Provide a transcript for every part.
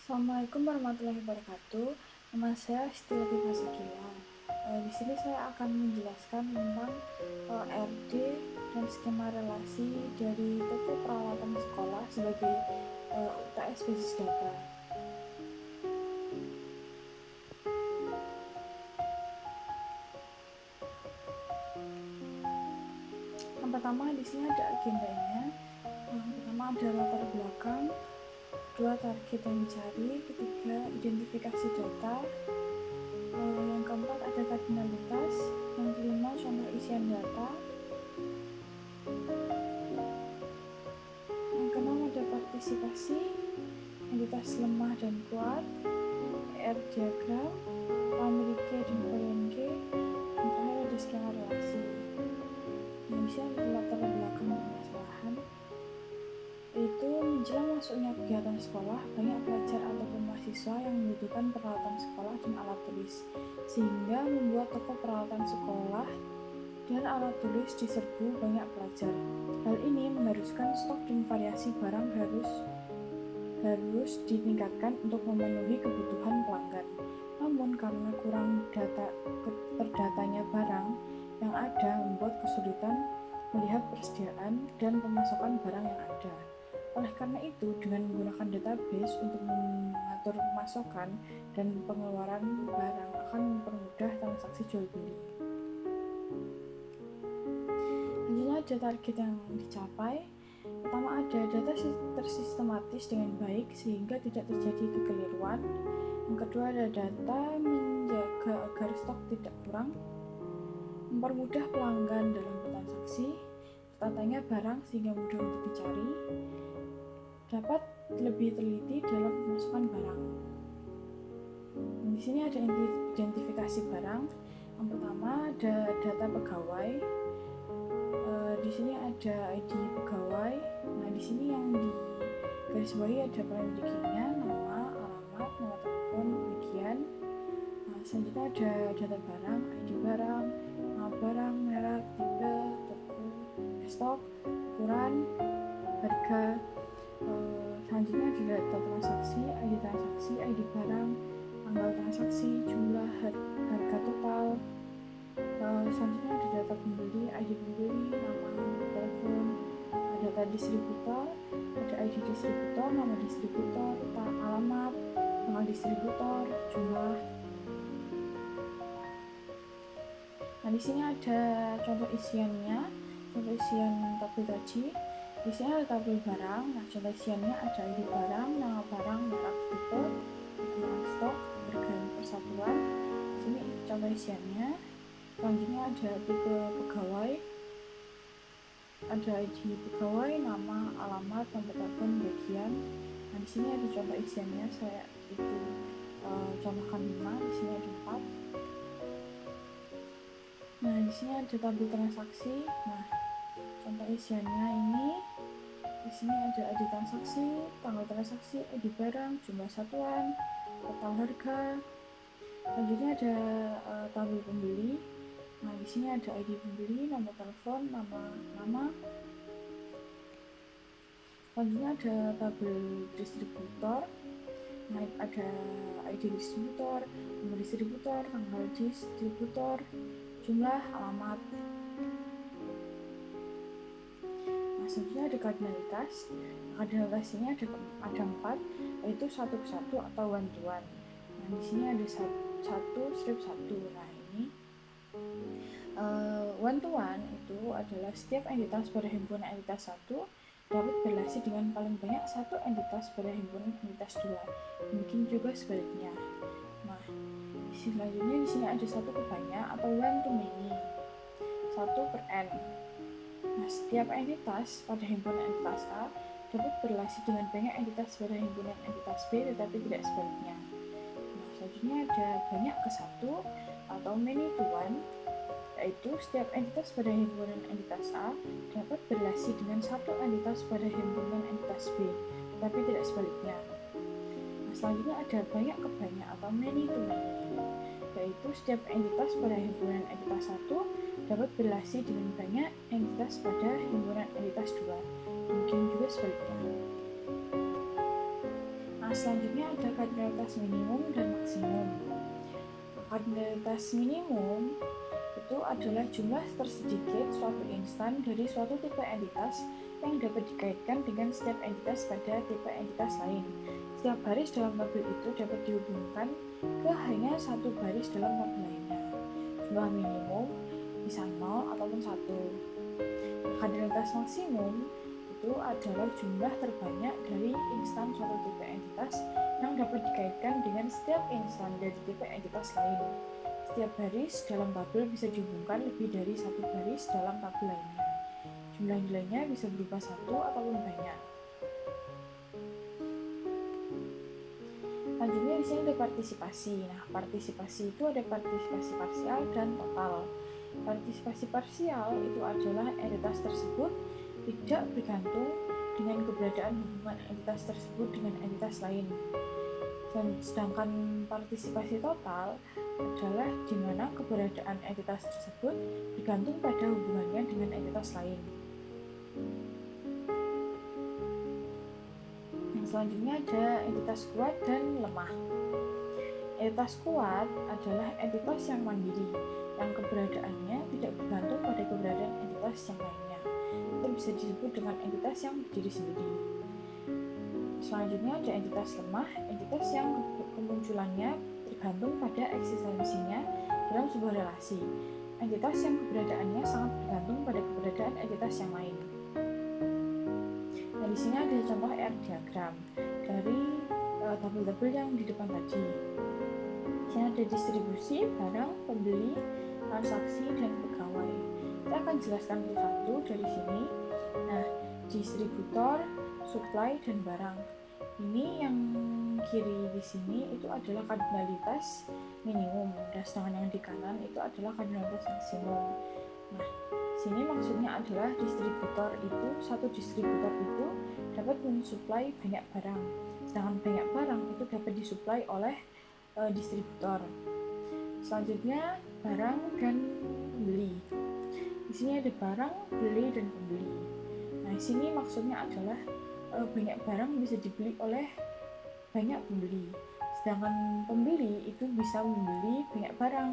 Assalamualaikum warahmatullahi wabarakatuh. Nama saya Siti Latifah Sakila. Di sini saya akan menjelaskan tentang RD dan skema relasi dari toko peralatan sekolah sebagai UTS basis data. Yang pertama di sini ada agendanya. Yang pertama ada latar belakang, kedua target yang dicari, ketiga identifikasi data, yang keempat ada kardinalitas, yang kelima contoh isian data, yang keenam ada partisipasi, entitas lemah dan kuat, R diagram, Amerika dan VNG, dan terakhir ada skema relasi. Nah, di sini ada latar belakang permasalahan, yaitu menjelang masuknya kegiatan sekolah, banyak pelajar ataupun mahasiswa yang membutuhkan peralatan sekolah dan alat tulis, sehingga membuat toko peralatan sekolah dan alat tulis diserbu banyak pelajar. Hal ini mengharuskan stok dan variasi barang harus ditingkatkan untuk memenuhi kebutuhan pelanggan. Namun karena kurang terdatanya barang yang ada membuat kesulitan melihat persediaan dan pemasokan barang yang ada. Oleh karena itu, dengan menggunakan database untuk mengatur pemasokan dan pengeluaran barang akan mempermudah transaksi jual beli. Selanjutnya ada target yang dicapai. Pertama, ada data tersistematis dengan baik sehingga tidak terjadi kekeliruan. Yang kedua, ada data menjaga agar stok tidak kurang, mempermudah pelanggan dalam bertransaksi, tertatanya barang sehingga mudah untuk dicari, dapat lebih teliti dalam pemasukan barang. Di sini ada identifikasi barang. Yang pertama ada data pegawai. Di sini ada ID pegawai. Nah, di sini yang di garis bawahi ada pendidikannya, nama, alamat, nomor telepon, bagian. Nah, selanjutnya ada data barang, ID barang, nama barang, merek, tipe, toko, stok, ukuran, harga. Selanjutnya ada data transaksi, ID barang, tanggal transaksi, jumlah, harga total. Selanjutnya ada data pembeli, ID pembeli, nama, telepon, data distributor, ada ID distributor, nama distributor, alamat, tanggal distributor, jumlah. Nah, di sini ada contoh isiannya, contoh isian tabel tadi. Di sini ada tabel barang. Nah, contoh isiannya ada ID barang, nama barang, merek, tipe, ukuran stok, harga persatuan. Di sini contoh isiannya. Selanjutnya ada tipe pegawai, ada ID pegawai, nama, alamat, nomor telepon, bagian. Nah, di sini ada contoh isiannya. Saya itu contohkan 5. Di sini ada 4. Nah, di sini ada tabel transaksi. Nah, contoh isiannya ini. Di sini ada ID transaksi, tanggal transaksi, ID barang, jumlah satuan, total harga. Selanjutnya ada tabel pembeli. Nah, di sini ada ID pembeli, nomor telepon, nama. Selanjutnya ada tabel distributor. Nah, ada ID distributor, nomor distributor, tanggal distributor, jumlah, alamat. Nah, selanjutnya ada kardinalitas. Kardinalitas ini ada 4, yaitu satu kesatu atau one to one. Nah, di sini ada 1/1. Nah, ini one to one itu adalah setiap entitas pada himpunan entitas 1 dapat berrelasi dengan paling banyak satu entitas pada himpunan entitas 2. Mungkin juga sebaliknya. Nah, selanjutnya di sini ada 1 ke banyak atau one to many, 1/n. Nah, setiap entitas pada himpunan entitas A dapat berrelasi dengan banyak entitas pada himpunan entitas B, tetapi tidak sebaliknya. Nah, selanjutnya ada banyak ke 1 atau many to one, yaitu setiap entitas pada himpunan entitas A dapat berrelasi dengan satu entitas pada himpunan entitas B, tetapi tidak sebaliknya. Nah, selanjutnya ada banyak ke banyak atau many to many, yaitu setiap entitas pada himpunan entitas 1 dapat berrelasi dengan banyak entitas pada himpunan entitas 2. Mungkin juga sebaliknya. Nah, selanjutnya ada kardinalitas minimum dan maksimum. Kardinalitas minimum itu adalah jumlah tersedikit suatu instan dari suatu tipe entitas yang dapat dikaitkan dengan setiap entitas pada tipe entitas lain. Setiap baris dalam tabel itu dapat dihubungkan ke hanya satu baris dalam tabel lainnya. Jumlah minimum bisa 0 ataupun 1. Kardinalitas maksimum itu adalah jumlah terbanyak dari instan suatu tipe entitas yang dapat dikaitkan dengan setiap instan dari tipe entitas lain. Setiap baris dalam tabel bisa dihubungkan lebih dari satu baris dalam tabel lainnya. Jumlah nilainya bisa berupa 1 ataupun banyak. Lanjutnya di sini ada partisipasi. Nah, partisipasi itu ada partisipasi parsial dan total. Partisipasi parsial itu adalah entitas tersebut tidak bergantung dengan keberadaan hubungan entitas tersebut dengan entitas lain. Sedangkan partisipasi total adalah di mana keberadaan entitas tersebut bergantung pada hubungannya dengan entitas lain. Yang selanjutnya ada entitas kuat dan lemah. Entitas kuat adalah entitas yang mandiri, yang keberadaannya tidak bergantung pada keberadaan entitas yang lainnya. Itu bisa disebut dengan entitas yang berdiri sendiri. Selanjutnya ada entitas lemah, entitas yang kemunculannya bergantung pada eksistensinya dalam sebuah relasi. Entitas yang keberadaannya sangat bergantung pada keberadaan entitas yang lain. Nah, di sini ada contoh R diagram dari tabel-tabel yang di depan tadi. Di sini ada distribusi, barang, pembeli, transaksi, dan pegawai. Saya akan jelaskan satu-satu dari sini. Nah, distributor, supply, dan barang. Ini yang kiri di sini itu adalah kardinalitas minimum, dan sedangkan yang di kanan itu adalah kardinalitas maksimum. Nah, sini maksudnya adalah satu distributor itu dapat mensuplai banyak barang, sedangkan banyak barang itu dapat disuplai oleh distributor. Selanjutnya barang dan pembeli. Di sini ada barang, beli, dan pembeli. Nah, di sini maksudnya adalah banyak barang bisa dibeli oleh banyak pembeli, sedangkan pembeli itu bisa membeli banyak barang.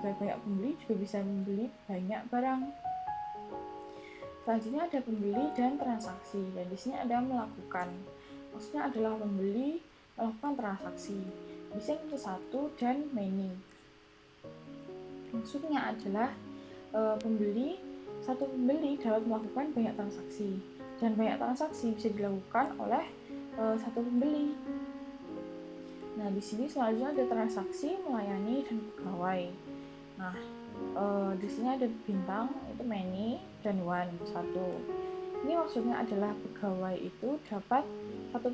Banyak pembeli juga bisa membeli banyak barang. Selanjutnya ada pembeli dan transaksi, dan di sini ada melakukan. Maksudnya adalah membeli, melakukan transaksi. Di sini ada satu dan many. Maksudnya adalah satu pembeli dapat melakukan banyak transaksi, dan banyak transaksi bisa dilakukan oleh satu pembeli. Nah, di sini selanjutnya ada transaksi, melayani, dan pegawai. Nah, di sini ada bintang itu many dan one, satu. Ini maksudnya adalah satu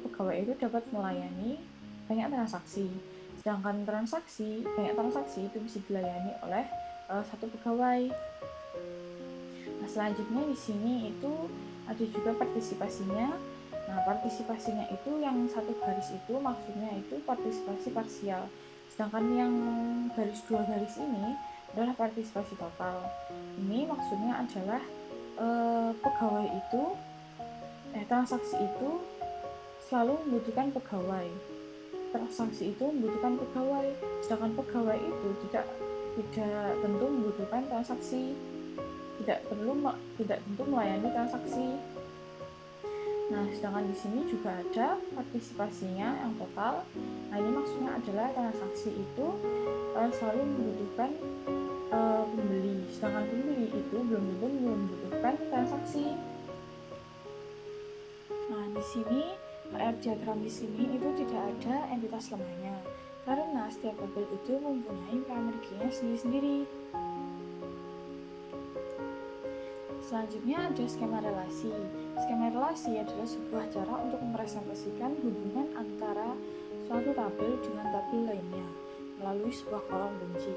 pegawai itu dapat melayani banyak transaksi. Sedangkan banyak transaksi itu bisa dilayani oleh satu pegawai. Nah, selanjutnya di sini itu ada juga partisipasinya. Nah, partisipasinya itu yang satu garis itu maksudnya itu partisipasi parsial. Sedangkan yang dua garis ini adalah partisipasi total. Ini maksudnya adalah transaksi itu selalu membutuhkan pegawai. Transaksi itu membutuhkan pegawai, sedangkan pegawai itu tidak tentu membutuhkan transaksi, tidak tentu melayani transaksi. Nah, sedangkan di sini juga ada partisipasinya yang total. Nah, ini maksudnya adalah transaksi itu selalu membutuhkan pembeli, sedangkan pembeli itu belum tentu membutuhkan transaksi. Nah, di sini R diagram di sini itu tidak ada entitas lemahnya, karena setiap tabel itu mempunyai primary key-nya sendiri-sendiri. Selanjutnya ada skema relasi. Skema relasi adalah sebuah cara untuk merepresentasikan hubungan antara suatu tabel dengan tabel lainnya melalui sebuah kolom kunci.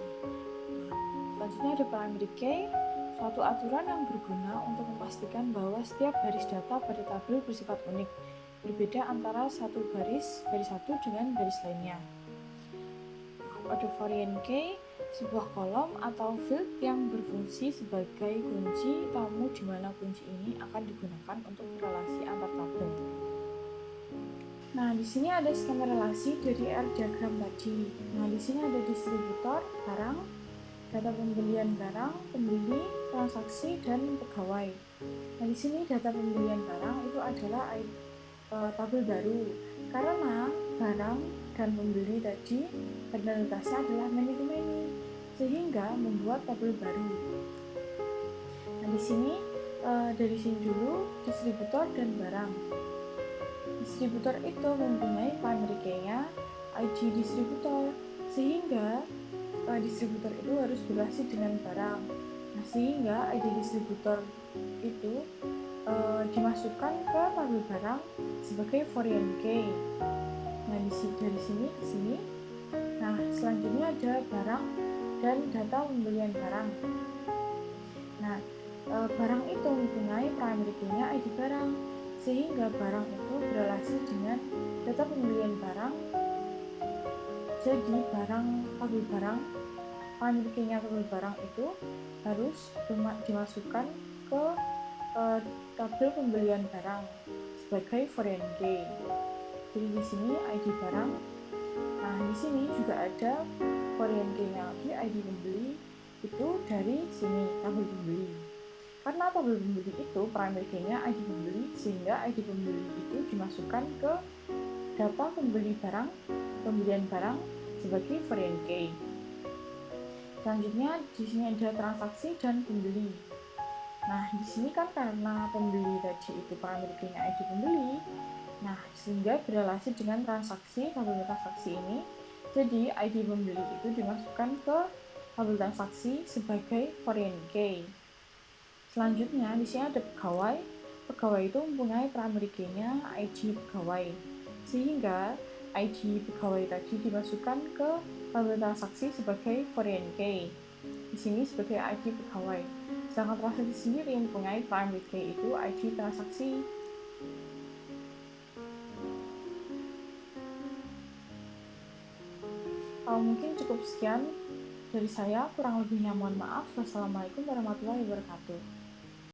Nah, selanjutnya ada primary key, suatu aturan yang berguna untuk memastikan bahwa setiap baris data pada tabel bersifat unik, berbeda antara satu baris satu dengan baris lainnya. Ada foreign key, sebuah kolom atau field yang berfungsi sebagai kunci tamu di mana kunci ini akan digunakan untuk relasi antar tabel. Nah, di sini ada skema relasi dari R diagram tadi. Nah, di sini ada distributor, barang, data pembelian barang, pembeli, transaksi, dan pegawai. Nah, di sini data pembelian barang itu adalah tabel baru karena barang dan pembeli tadi finalitasnya adalah many to many sehingga membuat tabel baru. Nah, di sini dari sini dulu distributor dan barang. Distributor itu mempunyai primary key-nya ID distributor sehingga distributor itu harus berrelasi dengan barang. Nah, sehingga ID distributor itu dimasukkan ke tabel barang sebagai foreign key. Nah, dari sini ke sini. Nah, selanjutnya ada barang dan data pembelian barang. Nah, barang itu mempunyai primary key-nya ID barang sehingga barang itu berrelasi dengan data pembelian barang. Jadi tabel barang primary key-nya tabel barang itu harus dimasukkan ke tabel pembelian barang sebagai foreign key. Jadi di sini ID barang. Nah, di sini juga ada foreign key-nya lagi ID pembeli itu dari sini tabel pembeli. Karena tabel pembeli itu primary key-nya ID pembeli sehingga ID pembeli itu dimasukkan ke data pembelian barang sebagai foreign key. Selanjutnya di sini ada transaksi dan pembeli. Nah, di sini kan karena pembeli tadi itu primary key-nya ID pembeli, nah sehingga berrelasi dengan transaksi tabel transaksi ini. Jadi ID pembeli itu dimasukkan ke tabel transaksi sebagai foreign key. Selanjutnya di sini ada pegawai. Pegawai itu mempunyai primary key-nya ID pegawai. Sehingga ID pegawai tadi dimasukkan ke tabel transaksi sebagai foreign key. Di sini sebagai ID pegawai. Sedangkan transaksi sendiri mempunyai primary key itu ID transaksi. Mungkin cukup sekian dari saya, kurang lebihnya mohon maaf. Wassalamualaikum warahmatullahi wabarakatuh.